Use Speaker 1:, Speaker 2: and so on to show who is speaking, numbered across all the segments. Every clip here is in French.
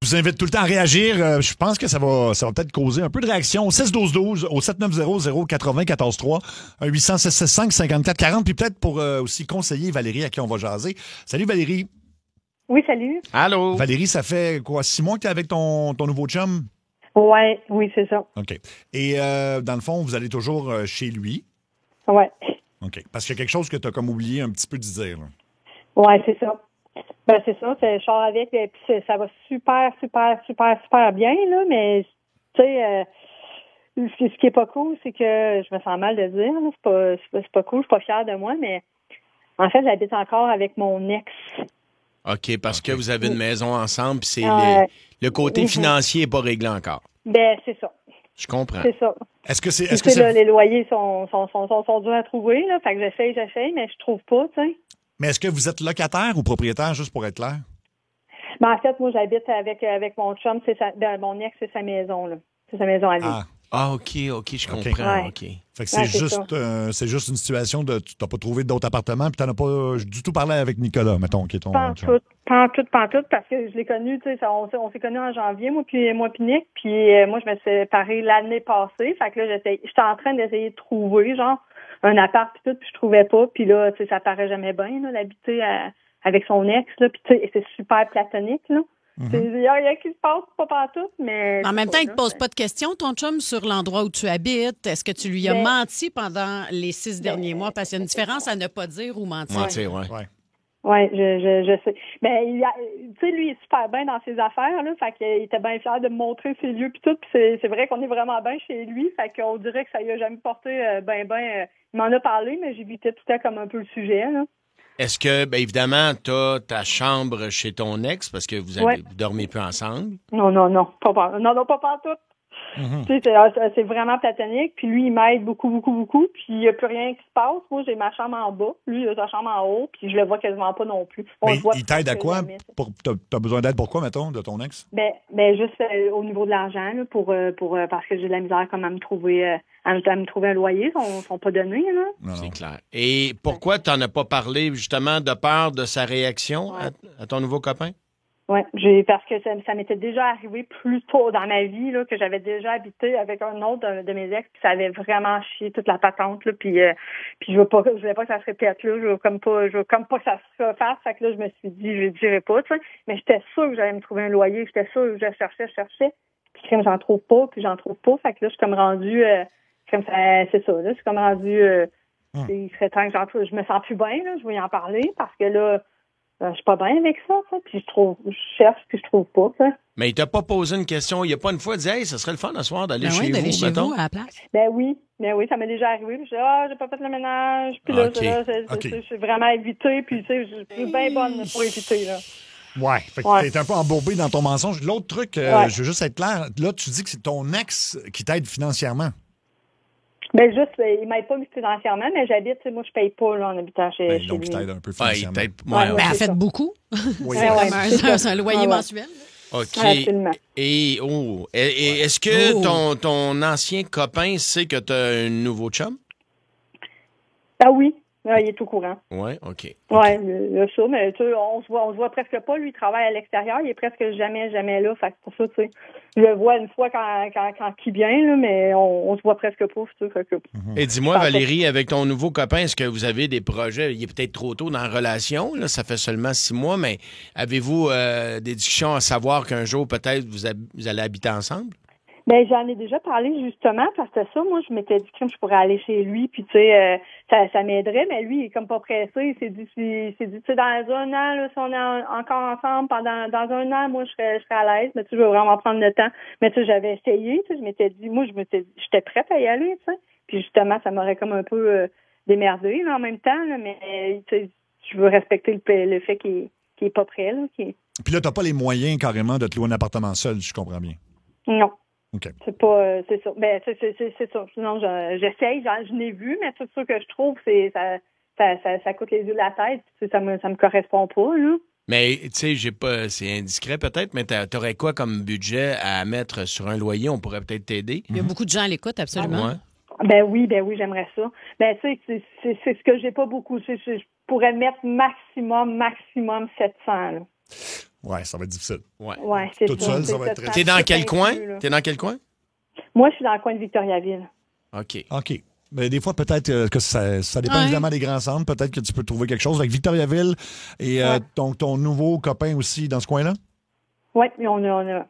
Speaker 1: Je vous invite tout le temps à réagir. Je pense que ça va peut-être causer un peu de réaction. Au 6-12-12, au 7900-80-14-3, 800-665-5440, puis peut-être pour aussi conseiller Valérie à qui on va jaser. Salut Valérie.
Speaker 2: Oui, salut.
Speaker 3: Allô?
Speaker 1: Valérie, ça fait quoi, 6 mois que tu es avec ton nouveau chum?
Speaker 2: Oui, c'est ça.
Speaker 1: OK. Et dans le fond, vous allez toujours chez lui?
Speaker 2: Oui.
Speaker 1: OK. Parce qu'il y a quelque chose que tu as comme oublié un petit peu de dire.
Speaker 2: Oui, c'est ça. Ben, c'est ça. Je sors avec, puis ça va super, super, super, super bien, là, mais, tu sais, ce qui est pas cool, c'est que je me sens mal de dire, là, c'est pas cool, je suis pas fière de moi, mais en fait, j'habite encore avec mon ex.
Speaker 3: OK, parce que vous avez une maison ensemble, puis c'est le côté
Speaker 2: Mhm.
Speaker 3: financier n'est pas réglé encore.
Speaker 2: Ben, c'est ça.
Speaker 3: Je comprends.
Speaker 2: C'est ça.
Speaker 1: Est-ce que c'est...
Speaker 2: Tu sais, là, les loyers sont durs à trouver, là, fait que j'essaye, mais je trouve pas, tu sais.
Speaker 1: Mais est-ce que vous êtes locataire ou propriétaire, juste pour être clair?
Speaker 2: Ben, en fait, moi, j'habite avec mon chum, mon ex, c'est sa maison, là. C'est sa maison à lui.
Speaker 3: OK, je comprends.
Speaker 2: Ouais.
Speaker 3: OK.
Speaker 1: Fait que c'est juste une situation de... Tu n'as pas trouvé d'autres appartements, puis tu n'en as pas du tout parlé avec Nicolas, mettons, qui est ton...
Speaker 2: Pas en tout, parce que je l'ai connu, tu sais, on s'est connus en janvier, moi puis Nick, puis moi, je me suis séparée l'année passée, fait que là, j'étais en train d'essayer de trouver, genre, un appart puis tout, puis je trouvais pas, puis là, tu sais, ça paraît jamais bien, là, d'habiter avec son ex, là, puis tu sais, c'est super platonique, là. Il y a qui se passe pas partout, mais...
Speaker 4: En même temps, il ne te pose pas de questions, ton chum, sur l'endroit où tu habites. Est-ce que tu lui as menti pendant les 6 derniers mois? Parce qu'il y a une différence à ne pas dire ou mentir.
Speaker 2: Oui, je sais. Mais tu sais, lui, il est super bien dans ses affaires, là. Fait qu'il était bien fier de me montrer ses lieux puis tout. Puis c'est vrai qu'on est vraiment bien chez lui. Fait qu'on dirait que ça lui a jamais porté il m'en a parlé, mais j'évitais tout le temps comme un peu le sujet, là.
Speaker 3: Est-ce que, bien évidemment, tu as ta chambre chez ton ex parce que vous dormez plus ensemble?
Speaker 2: Non, pas partout. Tu sais, c'est vraiment platonique. Puis lui, il m'aide beaucoup. Puis il n'y a plus rien qui se passe. Moi, j'ai ma chambre en bas. Lui, il a sa chambre en haut. Puis je le vois quasiment pas non plus.
Speaker 1: Mais il t'aide à quoi? T'as besoin d'aide pour quoi, mettons, de ton ex?
Speaker 2: Ben juste au niveau de l'argent, là, pour parce que j'ai de la misère comme à me trouver un loyer. Ils sont pas donnés, là.
Speaker 1: Non.
Speaker 3: C'est clair. Et pourquoi tu n'en as pas parlé, justement, de peur de sa réaction à ton nouveau copain?
Speaker 2: Oui, parce que ça m'était déjà arrivé plus tôt dans ma vie, là, que j'avais déjà habité avec un autre de mes ex, puis ça avait vraiment chié toute la patente, là, puis je voulais pas que ça se répète, là, je veux comme pas que ça se refasse, fait que là, je me suis dit, je dirais pas, tu sais, mais j'étais sûre que j'allais me trouver un loyer, j'étais sûre que je cherchais, puis crème, j'en trouve pas, fait que là, je suis comme rendue, comme ça, c'est ça, là, je suis comme rendue, il serait temps que je me sens plus bien, là, je vais y en parler, parce que là, je suis pas bien avec ça, puis je cherche, puis je trouve pas, ça.
Speaker 3: Mais il t'a pas posé une question, il n'y a pas une fois dit, hey, ça serait le fun ce soir d'aller chez
Speaker 4: vous,
Speaker 3: mettons.
Speaker 4: à la place.
Speaker 2: Ben oui, ça m'est déjà arrivé, puis je dis, j'ai pas fait le ménage, puis là, je suis vraiment évitée, puis tu sais, je suis bien bonne pour éviter, là.
Speaker 1: Ouais, fait que t'es un peu embourbé dans ton mensonge. L'autre truc, je veux juste être clair, là, tu dis que c'est ton ex qui t'aide financièrement.
Speaker 2: Ben juste, il m'aide pas financièrement, mais j'habite, moi je paye pas là, en habitant chez lui.
Speaker 1: Donc il t'aide un peu financièrement.
Speaker 4: Mais elle fait beaucoup.
Speaker 1: Oui,
Speaker 4: c'est un loyer mensuel.
Speaker 3: OK.
Speaker 2: Absolument.
Speaker 3: Et est-ce que ton ancien copain sait que tu as un nouveau chum?
Speaker 2: Ah oui. Il est au courant.
Speaker 3: Oui, OK.
Speaker 2: Oui, il y a ça, mais tu sais, on se voit presque pas. Lui, il travaille à l'extérieur, il est presque jamais là. Fait que pour ça, tu sais, je le vois une fois quand il vient, là, mais on se voit presques pas. Tu sais,
Speaker 3: Et dis-moi, Valérie, avec ton nouveau copain, est-ce que vous avez des projets? Il est peut-être trop tôt dans la relation, là, ça fait seulement 6 mois, mais avez-vous des discussions à savoir qu'un jour, peut-être, vous allez habiter ensemble?
Speaker 2: Ben j'en ai déjà parlé justement parce que ça, moi je m'étais dit que je pourrais aller chez lui puis tu sais ça m'aiderait, mais lui il est comme pas pressé, il s'est dit tu sais dans un an là, si on est encore ensemble dans un an, moi je serais à l'aise, mais tu sais je veux vraiment prendre le temps. Mais tu sais j'avais essayé, tu sais je m'étais dit j'étais prête à y aller, tu sais. Puis justement ça m'aurait comme un peu démerdé là, en même temps là, mais tu sais je veux respecter le fait qu'il est pas prêt là,
Speaker 1: Puis là t'as pas les moyens carrément de te louer un appartement seul, je comprends bien.
Speaker 2: Non.
Speaker 1: Okay.
Speaker 2: C'est ça. Ben, c'est ça. Sinon, j'essaye, je n'ai vu, mais tout ça que je trouve, ça coûte les yeux de la tête. Ça me correspond pas, là.
Speaker 3: Mais, tu sais, c'est indiscret peut-être, mais t'aurais quoi comme budget à mettre sur un loyer? On pourrait peut-être t'aider.
Speaker 4: Il y a beaucoup de gens à l'écoute, absolument.
Speaker 2: Ben oui, j'aimerais ça. Ben, tu sais, c'est ce que j'ai pas beaucoup. Je pourrais mettre maximum 700, là.
Speaker 1: Ouais, ça va être difficile.
Speaker 2: Ouais, c'est
Speaker 1: Toute
Speaker 2: ça.
Speaker 1: seule, ça va être très
Speaker 3: T'es dans quel coin?
Speaker 2: Là.
Speaker 3: T'es dans quel coin?
Speaker 2: Moi, je suis dans le coin de Victoriaville.
Speaker 3: OK.
Speaker 1: OK. Mais des fois, peut-être que ça dépend évidemment des grands centres. Peut-être que tu peux trouver quelque chose avec Victoriaville et ton nouveau copain aussi dans ce coin-là?
Speaker 2: Oui, on a.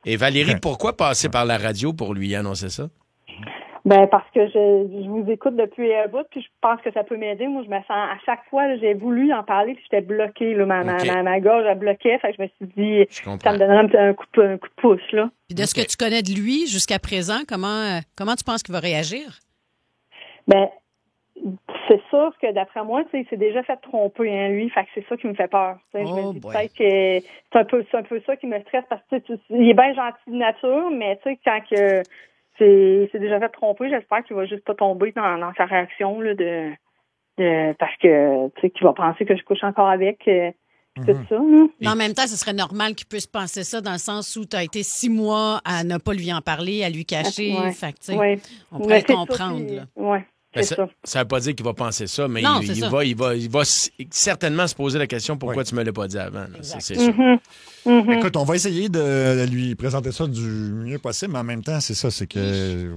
Speaker 3: Et Valérie,
Speaker 1: OK.
Speaker 3: pourquoi passer par la radio pour lui annoncer ça?
Speaker 2: Ben parce que je vous écoute depuis un bout, puis je pense que ça peut m'aider. Moi, je me sens à chaque fois, là, j'ai voulu en parler, puis j'étais bloquée. Là, ma gorge elle bloquait, fait que je me suis dit, ça me donnerait un coup de pouce. Là.
Speaker 4: Puis de ce que tu connais de lui jusqu'à présent, comment tu penses qu'il va réagir?
Speaker 2: Ben, c'est sûr que d'après moi, il s'est déjà fait tromper, hein, lui. Fait que c'est ça qui me fait peur. Je me dis peut-être que c'est un peu ça qui me stresse parce que il est bien gentil de nature, mais tu sais, quand que c'est déjà fait tromper, j'espère qu'il va juste pas tomber dans sa réaction là, parce que tu sais qu'il va penser que je couche encore avec tout ça. Là.
Speaker 4: Mais en même temps, ce serait normal qu'il puisse penser ça dans le sens où tu as été 6 mois à ne pas lui en parler, à lui cacher. Fait que, tu sais, on pourrait comprendre.
Speaker 2: Oui.
Speaker 3: Ça ne veut pas dire qu'il va penser ça, mais
Speaker 4: non,
Speaker 3: il va certainement se poser la question pourquoi tu ne me l'as pas dit avant. Là. C'est sûr.
Speaker 1: Écoute, on va essayer de lui présenter ça du mieux possible, mais en même temps, c'est ça, c'est que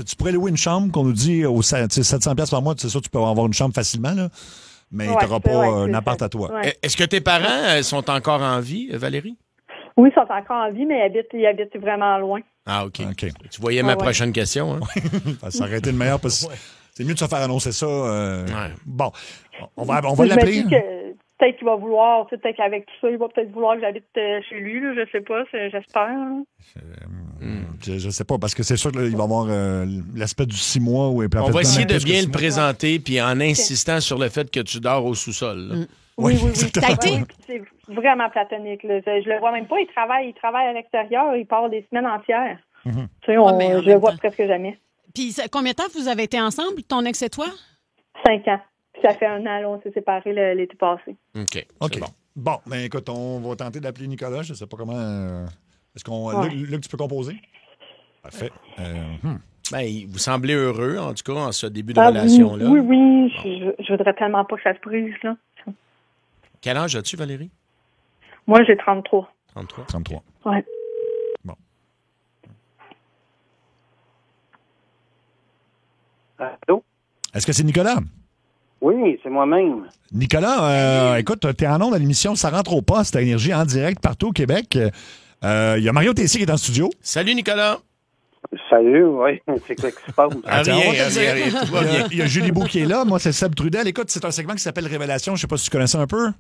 Speaker 1: tu pourrais louer une chambre qu'on nous dit aux 700$ par mois, c'est sûr tu peux avoir une chambre facilement, là, mais tu n'auras pas un appart à toi.
Speaker 2: Ouais.
Speaker 3: Est-ce que tes parents sont encore en vie, Valérie?
Speaker 2: Oui, ils sont encore en vie, mais ils habitent vraiment loin.
Speaker 3: Ah, OK.
Speaker 1: OK.
Speaker 3: Tu voyais ma prochaine question, hein?
Speaker 1: Ça aurait été le meilleur parce que c'est mieux de se faire annoncer ça. Bon, on va
Speaker 2: Je
Speaker 1: l'appeler.
Speaker 2: me dis que peut-être qu'il va vouloir, peut-être qu'avec tout ça, il va peut-être vouloir que j'habite chez lui, là, je sais pas, j'espère. Là.
Speaker 1: Je sais pas, parce que c'est sûr qu'il va avoir l'aspect du 6 mois. Où
Speaker 3: on va essayer de bien le présenter, puis en insistant sur le fait que tu dors au sous-sol. Là.
Speaker 2: Oui.
Speaker 4: T'as été?
Speaker 2: C'est vraiment platonique. Là. Je le vois même pas. Il travaille à l'extérieur. Il part des semaines entières. Tu sais, je le vois presque jamais.
Speaker 4: Puis combien de temps vous avez été ensemble, ton ex et toi?
Speaker 2: 5 ans. Puis ça fait 1 an, là, on s'est séparés l'été passé.
Speaker 3: OK.
Speaker 1: Bon, ben écoute, on va tenter d'appeler Nicolas. Je sais pas comment... Est-ce qu'on... Luc, tu peux composer? Parfait.
Speaker 3: Ben, vous semblez heureux, en tout cas, en ce début de relation-là.
Speaker 2: Oui. Bon. Je voudrais tellement pas que ça se brise, là.
Speaker 3: Quel âge as-tu, Valérie?
Speaker 2: Moi, j'ai 33.
Speaker 1: 33.
Speaker 2: Ouais.
Speaker 1: Bon.
Speaker 5: Allô?
Speaker 1: Est-ce que c'est Nicolas?
Speaker 5: Oui, c'est moi-même.
Speaker 1: Nicolas, écoute, t'es en ondes à l'émission Ça rentre au poste à Énergie en direct partout au Québec. Il y a Mario Tessier qui est en studio.
Speaker 3: Salut, Nicolas.
Speaker 5: Salut, oui. C'est quoi qui se passe?
Speaker 3: Rien, tout va bien.
Speaker 1: Il y a Julie Beau qui est là. Moi, c'est Seb Trudel. Écoute, c'est un segment qui s'appelle Révélation. Je sais pas si tu connais ça un peu.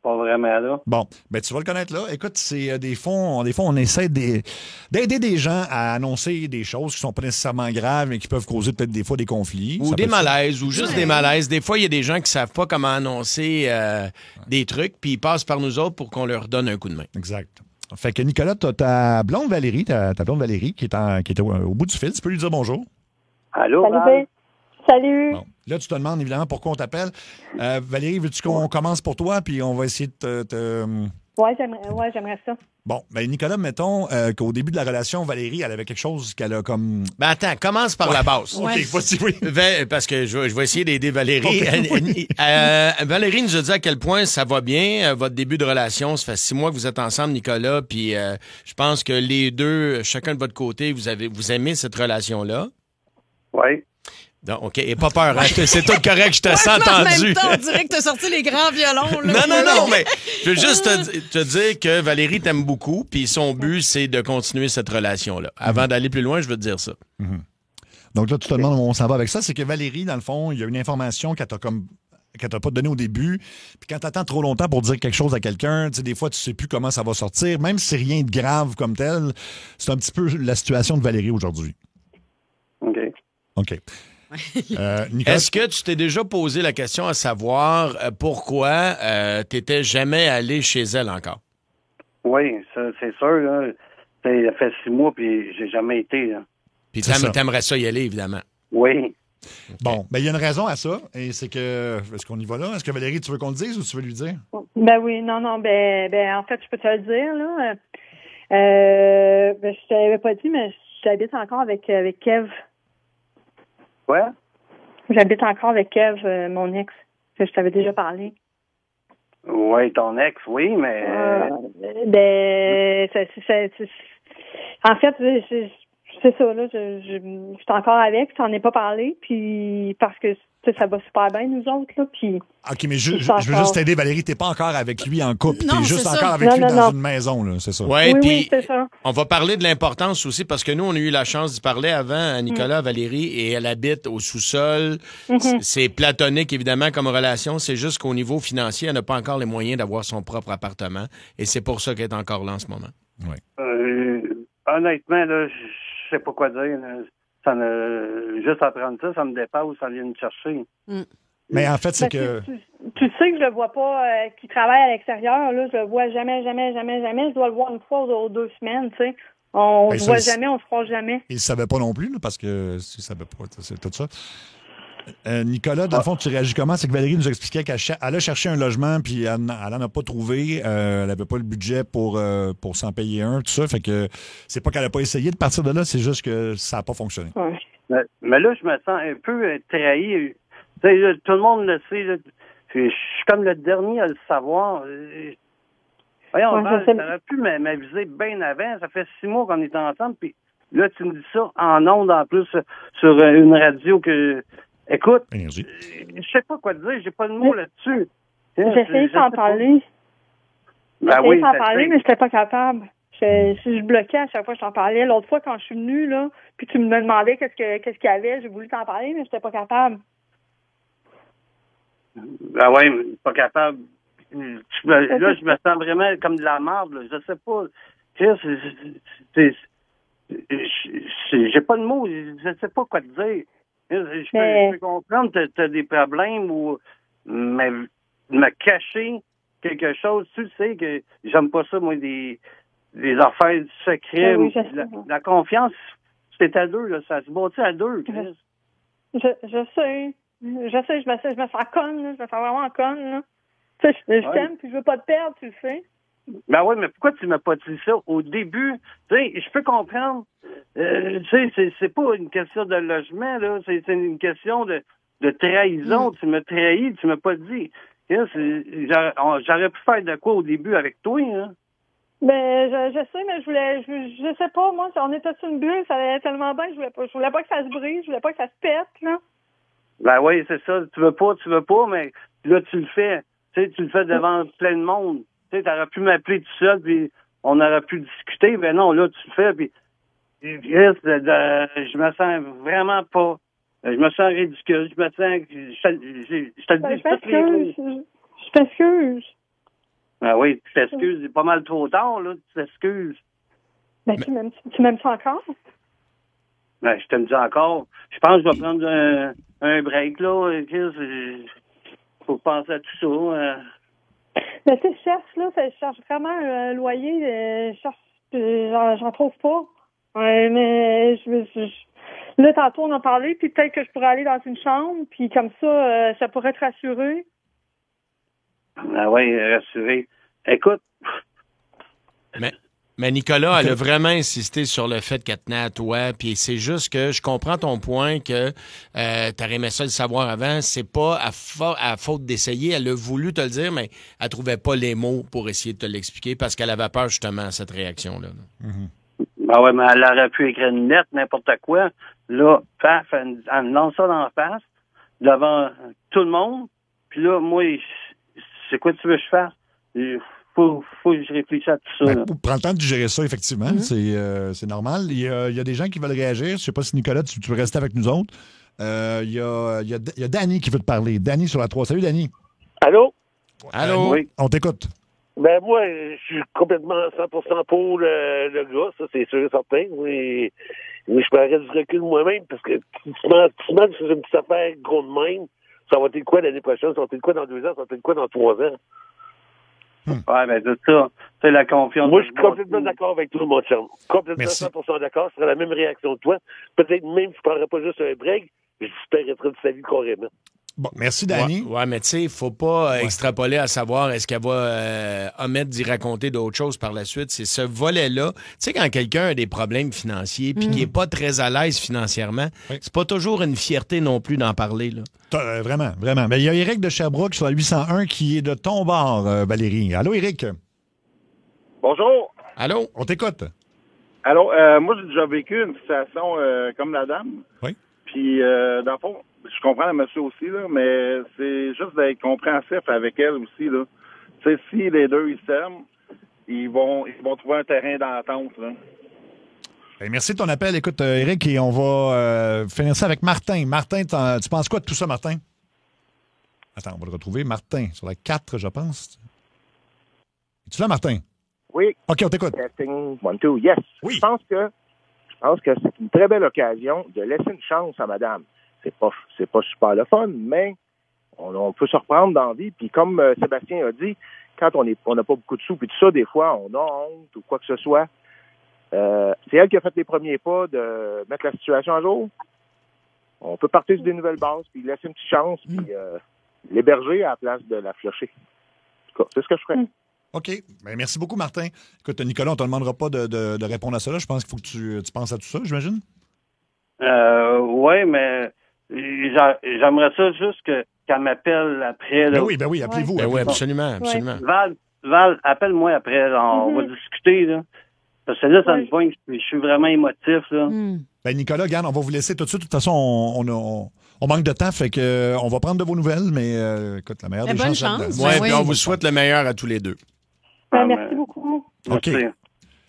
Speaker 5: Pas vraiment, là.
Speaker 1: Bon, ben tu vas le connaître là. Écoute, c'est des fois, on essaie d'aider des gens à annoncer des choses qui sont pas nécessairement graves, mais qui peuvent causer peut-être des fois des conflits.
Speaker 3: Ou des malaises, ou juste des malaises. Des fois, il y a des gens qui savent pas comment annoncer des trucs, puis ils passent par nous autres pour qu'on leur donne un coup de main.
Speaker 1: Exact. Fait que Nicolas, t'as ta blonde Valérie, ta blonde Valérie qui est au bout du fil. Tu peux lui dire bonjour.
Speaker 5: Allô,
Speaker 2: Salut.
Speaker 1: Bon. Là, tu te demandes évidemment pourquoi on t'appelle. Valérie, veux-tu qu'on commence pour toi, puis on va essayer de te...
Speaker 2: Ouais, j'aimerais ça.
Speaker 1: Bon, ben Nicolas, mettons qu'au début de la relation, Valérie, elle avait quelque chose qu'elle a comme...
Speaker 3: Ben attends, commence par la base.
Speaker 1: OK, voici, oui.
Speaker 3: Parce que je vais essayer d'aider Valérie. Valérie nous a dit à quel point ça va bien, votre début de relation. Ça fait 6 mois que vous êtes ensemble, Nicolas, puis je pense que les deux, chacun de votre côté, vous aimez cette relation-là.
Speaker 5: Oui.
Speaker 3: Donc, OK, et pas peur, hein? C'est tout correct, je te sens
Speaker 4: En
Speaker 3: entendu.
Speaker 4: même temps, on dirait que t'as sorti les grands violons. Là.
Speaker 3: Non, mais je veux juste te dire que Valérie t'aime beaucoup, puis son but, c'est de continuer cette relation-là. Avant d'aller plus loin, je veux te dire ça.
Speaker 1: Donc là, tu te demandes où on s'en va avec ça. C'est que Valérie, dans le fond, il y a une information qu'elle t'a pas donnée au début. Puis quand tu attends trop longtemps pour dire quelque chose à quelqu'un, tu sais, des fois, tu sais plus comment ça va sortir. Même si c'est rien de grave comme tel, c'est un petit peu la situation de Valérie aujourd'hui. OK. Nicolas,
Speaker 3: Est-ce que tu t'es déjà posé la question à savoir pourquoi tu n'étais jamais allé chez elle encore?
Speaker 5: Oui, ça, c'est sûr. Là. Ça fait 6 mois, puis j'ai jamais été. Là.
Speaker 3: Puis t'aimerais ça y aller, évidemment.
Speaker 5: Oui.
Speaker 1: bon, ben il y a une raison à ça, et c'est que... Est-ce qu'on y va là? Est-ce que Valérie, tu veux qu'on le dise ou tu veux lui dire?
Speaker 2: Ben oui, non, en fait, je peux te le dire, là. Je t'avais pas dit, mais j'habite encore avec Kev.
Speaker 5: Quoi?
Speaker 2: J'habite encore avec Kev, mon ex, que je t'avais déjà parlé.
Speaker 5: Oui, ton ex, oui, mais...
Speaker 2: En fait, c'est ça, là, je suis encore avec, je t'en ai pas parlé, puis parce que ça va super bien, nous autres, là, puis...
Speaker 1: OK, mais je veux juste t'aider, Valérie, t'es pas encore avec lui en couple, t'es juste encore avec lui dans une maison, là, c'est ça?
Speaker 3: Ouais,
Speaker 2: oui, c'est ça.
Speaker 3: On va parler de l'importance aussi, parce que nous, on a eu la chance d'y parler avant à Nicolas, Valérie, et elle habite au sous-sol. C'est platonique, évidemment, comme relation, c'est juste qu'au niveau financier, elle n'a pas encore les moyens d'avoir son propre appartement, et c'est pour ça qu'elle est encore là en ce moment.
Speaker 1: Oui.
Speaker 5: Honnêtement, là, je sais pas quoi dire, là. Juste apprendre ça me dépasse, ça vient me chercher.
Speaker 1: Mais en fait, c'est que...
Speaker 2: Tu sais que je le vois pas, qu'il travaille à l'extérieur, là, je le vois jamais. Je dois le voir une fois aux 2 semaines, tu sais. On se voit jamais, on se croise jamais.
Speaker 1: Il ne savait pas non plus, là, parce que s'il savait pas, c'est tout ça. Nicolas, dans le fond, tu réagis comment? C'est que Valérie nous expliquait qu'elle a cherché un logement, puis elle n'en a pas trouvé. Elle n'avait pas le budget pour s'en payer un, tout ça. Fait que c'est pas qu'elle n'a pas essayé de partir de là, c'est juste que ça n'a pas fonctionné.
Speaker 2: Ouais.
Speaker 5: Mais là, je me sens un peu trahi. Tu sais, tout le monde le sait. Là. Je suis comme le dernier à le savoir. Voyons, t'aurais pu m'aviser bien avant. Ça fait 6 mois qu'on est ensemble, puis là, tu me dis ça en ondes, en plus, sur une radio que... Écoute, je sais pas quoi te dire, j'ai pas de mots là-dessus.
Speaker 2: J'ai essayé de t'en parler. J'ai essayé de t'en parler, mais j'étais pas capable. Je bloquais à chaque fois que je t'en parlais. L'autre fois, quand je suis venue, là, puis tu me demandais qu'est-ce qu'il y avait, j'ai voulu t'en parler, mais j'étais pas capable.
Speaker 5: Ben oui, pas capable. Là, je me sens vraiment comme de la merde, là. Je sais pas. J'ai pas de mots, je sais pas quoi te dire. Je peux comprendre que tu as des problèmes mais me cacher quelque chose, tu sais que j'aime pas ça, moi, des affaires secrets. Oui, la confiance, c'est à 2, là, ça se bâtit à 2, Chris.
Speaker 2: Je sais, je me sens conne, là, je me sens vraiment conne, là. Tu sais, je t'aime, puis je veux pas te perdre, tu le sais.
Speaker 5: Ben oui, mais pourquoi tu m'as pas dit ça au début? Tu sais, je peux comprendre. Tu sais, c'est pas une question de logement, là. C'est une question de trahison. Tu m'as trahi, tu m'as pas dit. J'aurais pu faire de quoi au début avec toi, hein?
Speaker 2: Ben, je sais, mais je sais pas, moi, on était sur une bulle, ça allait tellement bien, je voulais pas que ça se brise, je voulais pas que ça se pète, là.
Speaker 5: Ben oui, c'est ça. Tu veux pas, mais là, tu le fais. Tu sais, tu le fais devant plein de monde. Tu sais, t'aurais pu m'appeler tout seul, puis on aurait pu discuter. Ben non, là, tu le fais, puis je me sens vraiment pas... Je me sens ridicule. Je me sens... Je te le dis toutes les mots.
Speaker 2: Je t'excuse.
Speaker 5: Ah oui, tu t'excuses. C'est pas mal trop tard, là. Tu t'excuses.
Speaker 2: Ben, tu m'aimes ça encore?
Speaker 5: Ben, je te le dis encore. Je pense que je vais prendre un break, là. Faut penser à tout ça.
Speaker 2: Ben, tu sais, je cherche vraiment un loyer. J'en trouve pas. Mais là, tantôt, on a parlé, puis peut-être que je pourrais aller dans une chambre, puis comme ça pourrait te rassurer.
Speaker 5: Ah oui, rassurer. Écoute.
Speaker 3: Mais Nicolas, elle a vraiment insisté sur le fait qu'elle tenait à toi, puis c'est juste que je comprends ton point que t'aurais aimé ça le savoir avant. C'est pas à faute d'essayer. Elle a voulu te le dire, mais elle trouvait pas les mots pour essayer de te l'expliquer parce qu'elle avait peur justement à cette réaction-là.
Speaker 5: Ben ouais, mais elle aurait pu écrire une lettre, n'importe quoi. Là, paf, elle me lance ça dans la face, devant tout le monde. Puis là, moi, c'est quoi tu veux que je fasse? Faut que je réfléchisse à tout ça.
Speaker 1: Ben, prends le temps de gérer ça, effectivement. C'est normal. Il y a des gens qui veulent réagir. Je ne sais pas si, Nicolas, tu veux rester avec nous autres. Il y a Danny qui veut te parler. Danny sur la 3. Salut, Danny.
Speaker 6: Allô?
Speaker 3: Allô?
Speaker 5: Oui.
Speaker 1: On t'écoute.
Speaker 6: Ben moi, je suis complètement 100% pour le gars, ça c'est sûr et certain. Oui, je prendrais du recul moi-même parce que tu m'as sur une petite affaire gros de même, ça va être quoi l'année prochaine, ça va être quoi dans 2 ans, ça va être quoi dans 3 ans?
Speaker 5: Ouais, ben c'est ça. C'est la confiance.
Speaker 6: Moi, je suis complètement d'accord avec tout, mon chum. Complètement 100% d'accord. Ce serait la même réaction que toi. Peut-être même que je ne prendrais pas juste un break, je disparaîtrais de sa vie carrément.
Speaker 1: Bon, merci, Danny.
Speaker 3: Ouais, mais tu sais, il ne faut pas extrapoler à savoir est-ce qu'elle va omettre d'y raconter d'autres choses par la suite. C'est ce volet-là. Tu sais, quand quelqu'un a des problèmes financiers puis qui n'est pas très à l'aise financièrement, c'est pas toujours une fierté non plus d'en parler. Là.
Speaker 1: Vraiment, vraiment. Mais il y a Éric de Sherbrooke sur la 801 qui est de ton bord, Valérie. Allô, Éric?
Speaker 7: Bonjour.
Speaker 3: Allô?
Speaker 1: On t'écoute.
Speaker 7: Allô, moi, j'ai déjà vécu une situation comme la dame.
Speaker 1: Oui.
Speaker 7: Puis, dans le fond, je comprends la monsieur aussi, là, mais c'est juste d'être compréhensif avec elle aussi, là. Tu sais, si les deux, ils s'aiment, ils vont trouver un terrain d'entente, là.
Speaker 1: Bien, merci de ton appel. Écoute, Éric, et on va finir ça avec Martin. Martin, tu penses quoi de tout ça, Martin? Attends, on va le retrouver. Martin, sur la 4, je pense. Es-tu là, Martin?
Speaker 8: Oui.
Speaker 1: OK, on t'écoute.
Speaker 8: Testing, 1, 2, yes.
Speaker 1: Oui.
Speaker 8: Je pense que c'est une très belle occasion de laisser une chance à madame. C'est pas super le fun, mais on peut se reprendre dans la vie. Puis comme Sébastien a dit, quand on n'a pas beaucoup de sous, puis tout ça, des fois, on a honte ou quoi que ce soit. C'est elle qui a fait les premiers pas de mettre la situation à jour. On peut partir sur des nouvelles bases, puis laisser une petite chance, puis l'héberger à la place de la flusher. En tout cas, c'est ce que je ferais.
Speaker 1: OK. Bien, merci beaucoup, Martin. Écoute, Nicolas, on ne te demandera pas de répondre à ça. Là. Je pense qu'il faut que tu penses à tout ça, j'imagine.
Speaker 5: Oui, mais j'aimerais ça juste qu'elle m'appelle après. Là.
Speaker 1: Ben oui, appelez-vous.
Speaker 3: Ben oui, absolument.
Speaker 5: Val, appelle-moi après. Là, on va discuter. Là. Parce que là, ça me pointe. Je suis vraiment émotif. Là.
Speaker 1: Ben, Nicolas, regarde, on va vous laisser tout de suite. De toute façon, on manque de temps, fait que on va prendre de vos nouvelles, mais écoute, la meilleure des
Speaker 4: bonne
Speaker 1: chances.
Speaker 4: chance.
Speaker 3: Oui, puis on vous souhaite le meilleur à tous les deux.
Speaker 2: Merci beaucoup.
Speaker 1: OK.
Speaker 5: Merci.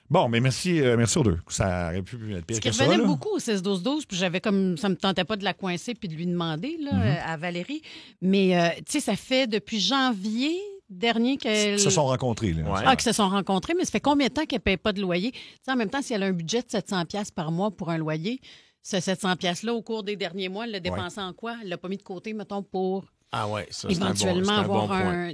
Speaker 1: Bon, mais merci aux deux. Ça aurait pu être pire
Speaker 4: Ce qui
Speaker 1: que ça.
Speaker 4: revenait
Speaker 1: Là.
Speaker 4: beaucoup au 16-12-12, puis j'avais comme ça me tentait pas de la coincer puis de lui demander là, à Valérie. Mais tu sais, ça fait depuis janvier dernier qu'elle.
Speaker 1: Ils se sont rencontrés. Là.
Speaker 3: Ouais.
Speaker 4: Qu'ils se sont rencontrés, mais ça fait combien de temps qu'elle ne paye pas de loyer? Tu sais, en même temps, si elle a un budget de 700$ par mois pour un loyer, ce 700$-là, au cours des derniers mois, elle l'a dépensé en quoi? Elle l'a pas mis de côté, mettons, pour
Speaker 3: Ah oui, ça,
Speaker 4: éventuellement
Speaker 3: c'est un
Speaker 4: avoir
Speaker 3: bon
Speaker 4: un,
Speaker 3: point.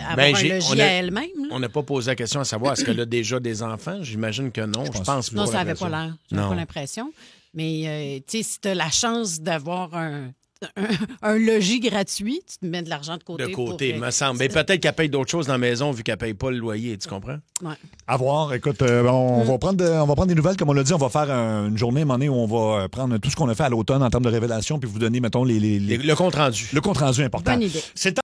Speaker 4: avoir un logis à elle-même. Là.
Speaker 3: On n'a pas posé la question à savoir est-ce qu'elle a déjà des enfants. J'imagine que non. Je pense pas.
Speaker 4: Non, ça n'avait pas l'air. J'avais
Speaker 3: Non.
Speaker 4: pas l'impression. Mais tu sais, si tu as la chance d'avoir un logis gratuit, tu te mets de l'argent de côté.
Speaker 3: De côté,
Speaker 4: pour,
Speaker 3: me semble. Mais peut-être qu'elle paye d'autres choses dans la maison vu qu'elle ne paye pas le loyer, tu comprends?
Speaker 4: Ouais.
Speaker 1: À voir. Écoute, on va prendre des nouvelles. Comme on l'a dit, on va faire une journée, à un moment donné, où on va prendre tout ce qu'on a fait à l'automne en termes de révélation, puis vous donner, mettons,
Speaker 3: Le compte rendu.
Speaker 1: le compte rendu important.
Speaker 4: Bonne idée.
Speaker 1: C'est